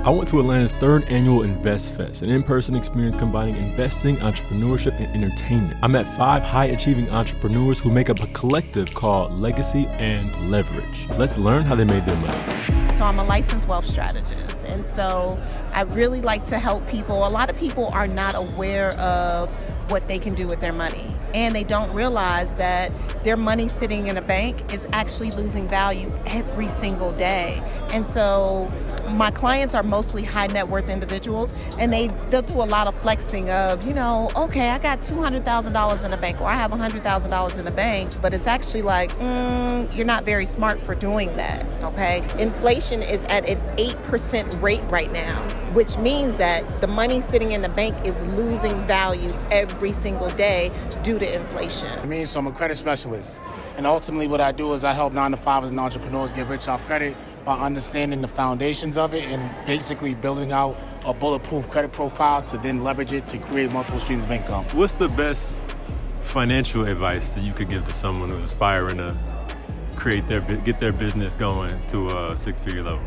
I went to Atlanta's third annual InvestFest, an in-person experience combining investing, entrepreneurship, and entertainment. I met 5 high-achieving entrepreneurs who make up a collective called Legacy and Leverage. Let's learn how they made their money. So I'm a licensed wealth strategist, and so I really like to help people. A lot of people are not aware of what they can do with their money, and they don't realize that their money sitting in a bank is actually losing value every single day. And so my clients are mostly high net worth individuals, and they'll do a lot of flexing of, okay, I got $200,000 in the bank, or I have $100,000 in the bank, but it's actually like, you're not very smart for doing that, okay? Inflation is at an 8% rate right now, which means that the money sitting in the bank is losing value every single day due to inflation. So I'm a credit specialist, and ultimately what I do is I help 9-to-5ers and entrepreneurs get rich off credit by understanding the foundations of it and basically building out a bulletproof credit profile to then leverage it to create multiple streams of income. What's the best financial advice that you could give to someone who's aspiring to get their business going to a 6-figure level?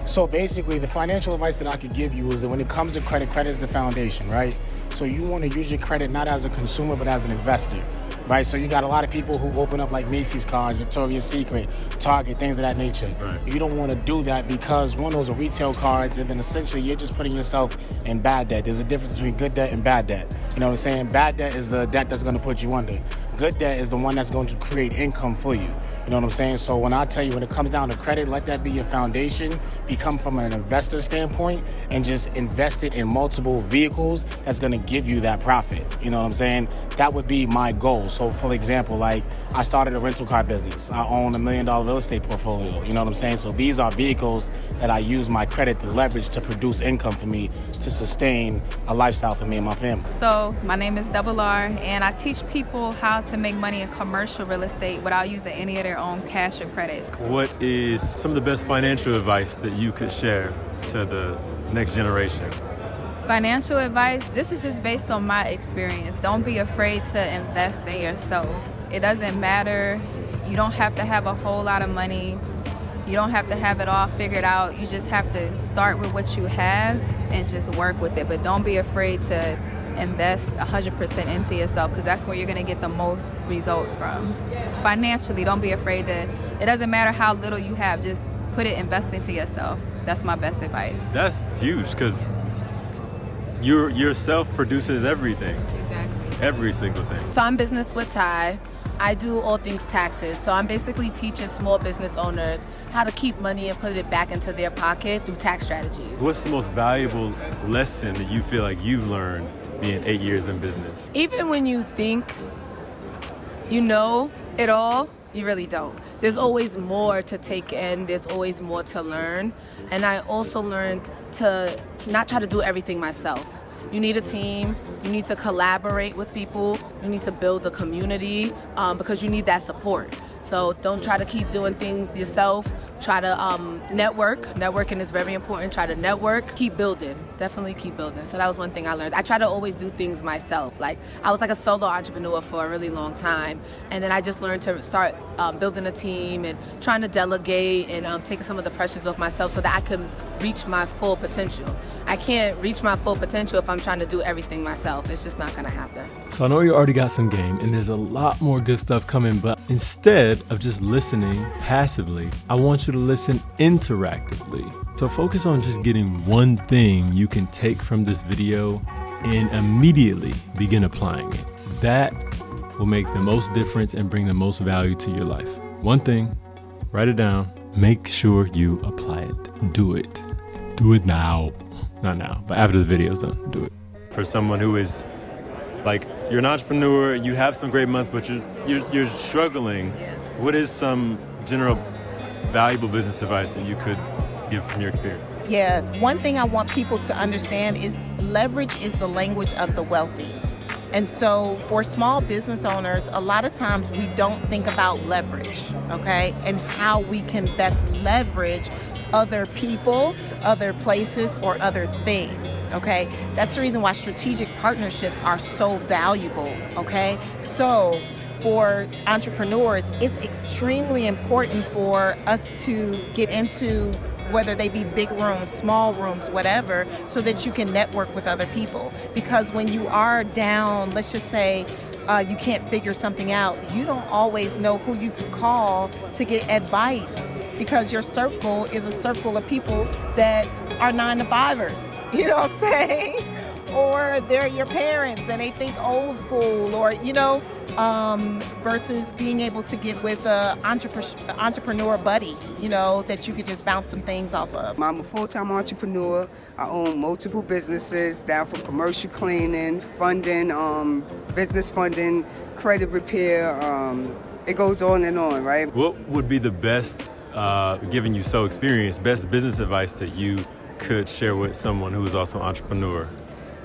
So basically, the financial advice that I could give you is that when it comes to credit is the foundation, right? So you want to use your credit not as a consumer, but as an investor, right? So you got a lot of people who open up like Macy's cards, Victoria's Secret, Target, things of that nature. Right. You don't want to do that because one, those are retail cards, and then essentially you're just putting yourself in bad debt. There's a difference between good debt and bad debt. You know what I'm saying? Bad debt is the debt that's going to put you under. Good debt is the one that's going to create income for you. You know what I'm saying? So when I tell you, when it comes down to credit, let that be your foundation. Become from an investor standpoint and just invest it in multiple vehicles that's going to give you that profit. You know what I'm saying? That would be my goal. So for example, like I started a rental car business. I own $1 million real estate portfolio. You know what I'm saying? So these are vehicles that I use my credit to leverage to produce income for me to sustain a lifestyle for me and my family. So my name is Double R, and I teach people how to make money in commercial real estate without using any of their own cash or credits. What is some of the best financial advice that you could share to the next generation? Financial advice, this is just based on my experience. Don't be afraid to invest in yourself. It doesn't matter. You don't have to have a whole lot of money. You don't have to have it all figured out. You just have to start with what you have and just work with it. But don't be afraid to invest 100% into yourself, because that's where you're going to get the most results from. Financially, don't be afraid to, it doesn't matter how little you have, just invest into yourself. That's my best advice. That's huge, because yourself produces everything. Exactly. Every single thing. So I'm business with Ty. I do all things taxes. So I'm basically teaching small business owners how to keep money and put it back into their pocket through tax strategies. What's the most valuable lesson that you feel like you've learned being 8 years in business? Even when you think you know it all, you really don't. There's always more to take in. There's always more to learn. And I also learned to not try to do everything myself. You need a team. You need to collaborate with people. You need to build a community because you need that support. So don't try to keep doing things yourself. Try to network. Networking is very important. Try to network. Keep building. Definitely keep building. So that was one thing I learned. I try to always do things myself. Like I was like a solo entrepreneur for a really long time. And then I just learned to start building a team and trying to delegate and taking some of the pressures off myself so that I can reach my full potential. I can't reach my full potential if I'm trying to do everything myself. It's just not going to happen. So I know you already got some game, and there's a lot more good stuff coming, but instead of just listening passively, I want you to listen interactively. So focus on just getting one thing you can take from this video and immediately begin applying it. That will make the most difference and bring the most value to your life. One thing, write it down, make sure you apply it. Do it. Do it now. Not now, but after the video's done, do it. For someone who is like, you're an entrepreneur, you have some great months, but you're struggling, what is some general valuable business advice that you could give from your experience? Yeah, one thing I want people to understand is leverage is the language of the wealthy. And so for small business owners, a lot of times we don't think about leverage, okay? And how we can best leverage other people, other places, or other things, okay? That's the reason why strategic partnerships are so valuable, okay? So for entrepreneurs, it's extremely important for us to get into whether they be big rooms, small rooms, whatever, so that you can network with other people. Because when you are down, let's just say you can't figure something out, you don't always know who you can call to get advice, because your circle is a circle of people that are 9-to-5ers. You know what I'm saying? Or they're your parents and they think old school, or, versus being able to get with an entrepreneur buddy, that you could just bounce some things off of. I'm a full-time entrepreneur. I own multiple businesses, down from commercial cleaning, funding, business funding, credit repair. It goes on and on, right? What would be the best, given you so experienced, best business advice that you could share with someone who is also an entrepreneur?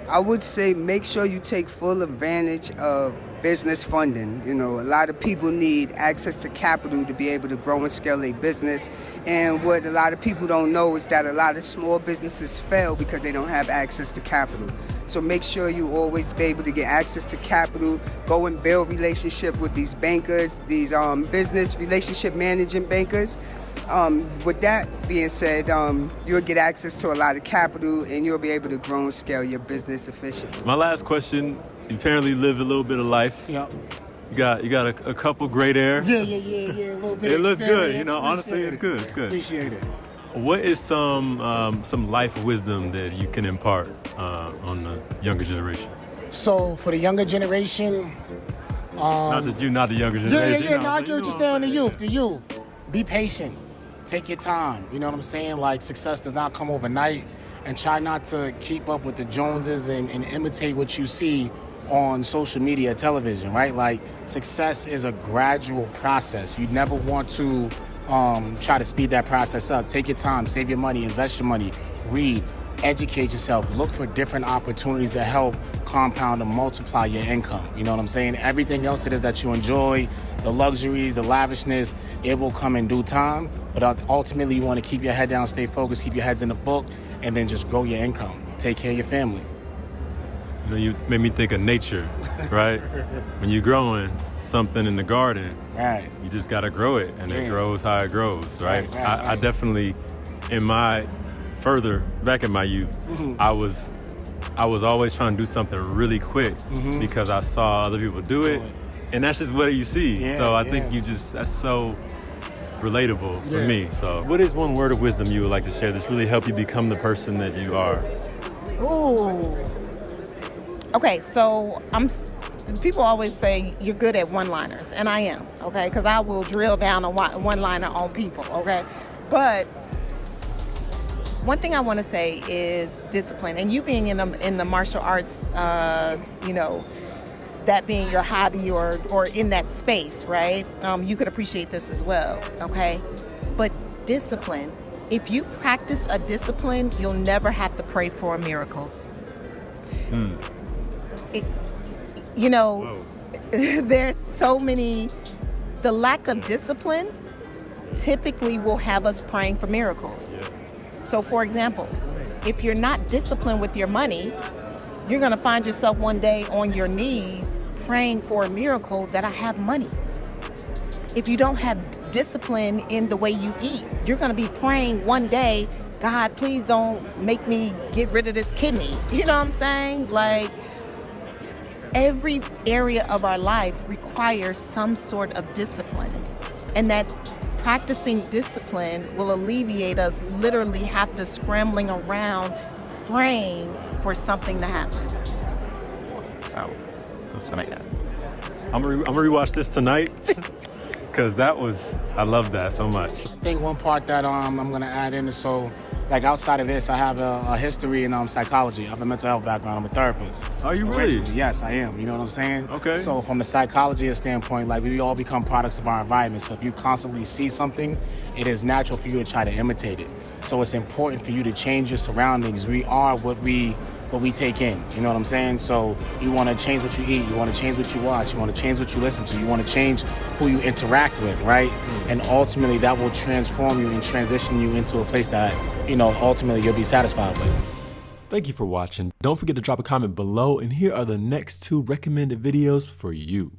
I would say make sure you take full advantage of business funding. A lot of people need access to capital to be able to grow and scale a business. And what a lot of people don't know is that a lot of small businesses fail because they don't have access to capital. So make sure you always be able to get access to capital. Go and build relationship with these bankers, these business relationship managing bankers. With that being said, you'll get access to a lot of capital and you'll be able to grow and scale your business efficiently. My last question, you apparently live a little bit of life. Yep. You got a couple great air. Yeah, a little bit. It looks good, experience. honestly, it's good, it's good. Appreciate it. What is some life wisdom that you can impart on the younger generation? So for the younger generation, not the younger generation. No, I get what you're saying. The youth. Be patient. Take your time. You know what I'm saying? Like, success does not come overnight, and try not to keep up with the Joneses and imitate what you see on social media, television, right? Like, success is a gradual process. You never want to try to speed that process up. Take your time, save your money, invest your money, read, educate yourself, look for different opportunities that help compound and multiply your income. You know what I'm saying? Everything else it is that you enjoy, the luxuries, the lavishness, it will come in due time. But ultimately, you want to keep your head down, stay focused, keep your heads in the book, and then just grow your income. Take care of your family. You made me think of nature, right? When you're growing something in the garden, right, you just got to grow it, and it grows how it grows, right? Right. I definitely, further back in my youth, I was always trying to do something really quick because I saw other people do it, and that's just what you see. So I think that's so relatable for me. So what is one word of wisdom you would like to share that's really helped you become the person that you are? Ooh. Okay, so people always say you're good at one-liners, and I am, okay? Because I will drill down a one-liner on people, okay? But one thing I want to say is discipline. And you being in the martial arts, that being your hobby or in that space, right? You could appreciate this as well, okay? But discipline. If you practice a discipline, you'll never have to pray for a miracle. There's so many. The lack of discipline typically will have us praying for miracles. So, for example, if you're not disciplined with your money, you're going to find yourself one day on your knees praying for a miracle that I have money. If you don't have discipline in the way you eat, you're going to be praying one day, God, please don't make me get rid of this kidney. You know what I'm saying? Like, every area of our life requires some sort of discipline. And that practicing discipline will alleviate us literally have to scrambling around praying for something to happen. So that's what I got. I'm gonna rewatch this tonight because I love that so much. I think one part that I'm gonna add in is, so like, outside of this, I have a history in psychology. I have a mental health background. I'm a therapist. Are you really? Yes, I am. You know what I'm saying? Okay. So from the psychology standpoint, like, we all become products of our environment. So if you constantly see something, it is natural for you to try to imitate it. So it's important for you to change your surroundings. We are what we take in. You know what I'm saying? So you want to change what you eat. You want to change what you watch. You want to change what you listen to. You want to change who you interact with, right? And ultimately, that will transform you and transition you into a place that, ultimately you'll be satisfied with. Thank you for watching. Don't forget to drop a comment below, and here are the next 2 recommended videos for you.